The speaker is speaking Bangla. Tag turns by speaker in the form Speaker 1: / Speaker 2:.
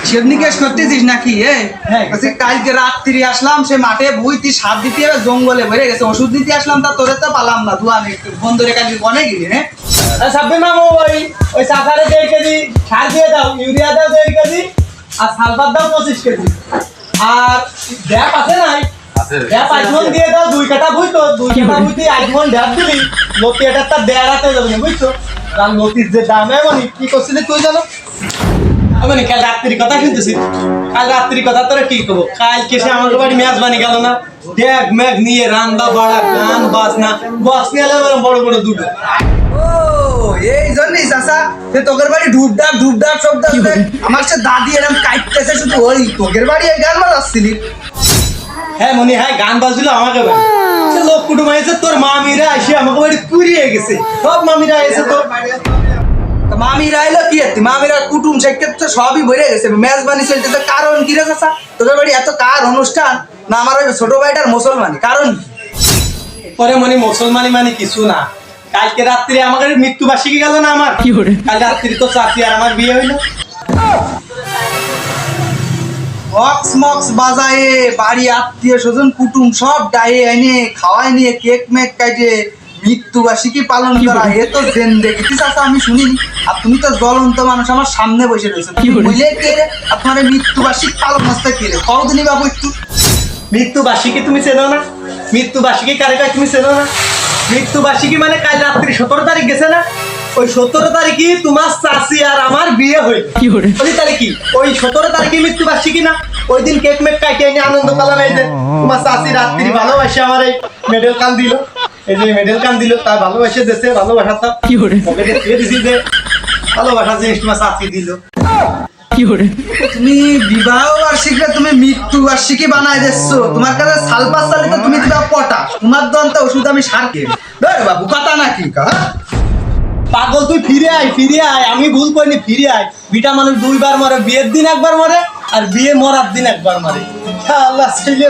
Speaker 1: হিসেব নিকেশ করতেছিস নাকি? কালকে রাত্রি আসলাম, সে মাঠে বুইতি সাপ দিতে জঙ্গলে ভরে গেছে, ওষুধ দিতে আসলাম, তা তোরে তো পালাম না। দুয়া নেই ফোন ধরে কালকে বনে গেলি। হ্যাঁ
Speaker 2: সাব্বির মামু, ওই সাফারে 1.5 কেজি সার দিয়ে দাও, ইউরিয়া দাও 1.5 কেজি, আর সালফার দাও 25 কেজি, আর ড্যাপ আছে নাই? ড্যাপ আজমন দিয়ে দাও 2 কাঠা বুঝতো, 2 কাঠা বুঝতে আজমন ড্যাপ দিবি, লতি এটা তার দেয়ারাতে যাবে না বুঝছো? তার লতির যে দাম এমনই কি করছিলি তুই জানো? আমি কাল রাত্রির কথা শুনতেছি, কাল রাত্রির কথা তোরা কি করবো? কালকে সে আমার বাড়ি মেজবানি গেল না, ড্যাগ ম্যাগ নিয়ে রান্না বাড়া গান বাজনা বস নিয়ে বড় বড় দুটো।
Speaker 1: ও এই জন্যই চাচা সে তোকের বাড়ি ঢুপঢাপ শব্দ আসবে। আমার সে দাদি এরকম কাইতেছে শুধু, ওই তোকের বাড়ি এই গান বাজাচ্ছিলি।
Speaker 2: হ্যাঁ মনি, হ্যাঁ গান বাজছিল আমাকে বাড়ি, সে লোক কুটুম এসে তোর মামিরা এসে আমাকে বাড়ি পুড়িয়ে গেছে, সব মামিরা এসে তোর
Speaker 1: মামিরা এলো কি এতে? মামিরা কুটুম সেক্ষেত্রে সবই ভরে গেছে, মেজবানি চলছে। কারণ কি রে চাচা, তোদের বাড়ি এত কার অনুষ্ঠান? না আমার ওই ছোট ভাইটার মুসলমানি, কারণ
Speaker 2: পরে মনি মুসলমানি মানে কিছু না। কালকে রাত্রি আমাকে মৃত্যুবার্ষিকী গেল না আমার, কাল রাত্রি তো চাচি আর আমার বিয়ে হইলো।
Speaker 1: বক্স মক্স বাজায়ে বাড়ি আত্মীয় স্বজন কুটুম সব ডায়ে এনে খাওয়াই নিয়ে কেক মেক কাটে মৃত্যুবার্ষিকী পালন করা, এ তো জেন দেখেছি চাচা, আমি শুনিনি। আর তুমি তো জ্বলন্ত মানুষ আমার সামনে বসে রয়েছে, বুঝলে কে রে আপনার মৃত্যুবার্ষিকী পালন হচ্ছে কে রে? কতদিনই বাবু একটু
Speaker 2: মৃত্যুবার্ষিকী তুমি চেনো না? মৃত্যুবার্ষিকী কারে কাজ তুমি চেনো না? মৃত্যুবার্ষিকী মানে কাল রাত্রি 17 তারিখ গেছে না, ওই 17 তারিখই তোমার চাচি আর আমার বিয়ে হইল। ওই তারিখই, ওই 17 তারিখই মৃত্যুবার্ষিকী না? ওই দিন কেক মেক কাটে এনে আনন্দ পালন এই যে তোমার চাচি রাত্রি ভালোবাসে আমার এই মেডেল কান দিল, এই যে মেডেল কান দিল, তার ভালোবাসে দেশে ভালোবাসাটা পকেটে দিয়ে দিছি যে ভালোবাসা জিনিস তোমার চাচি দিল।
Speaker 1: তুমি বিবাহ বার্ষিকী তুমি মৃত্যু বার্ষিকী বানাই দিচ্ছ। তোমার কাছে সালপাস চালিত তুমি দিবা পটা, তোমার দন্ত ওষুধ আমি সারকে বাবু কথা নাকি?
Speaker 2: পাগল তুই ফিরে আয়, আমি ভুল করিনি, ফিরে আয়। বিটা মানুষ 2 বার মরে, বিয়ের দিন একবার মরে আর বিয়ে মরার দিন একবার মরে। আল্লাহ ছেলে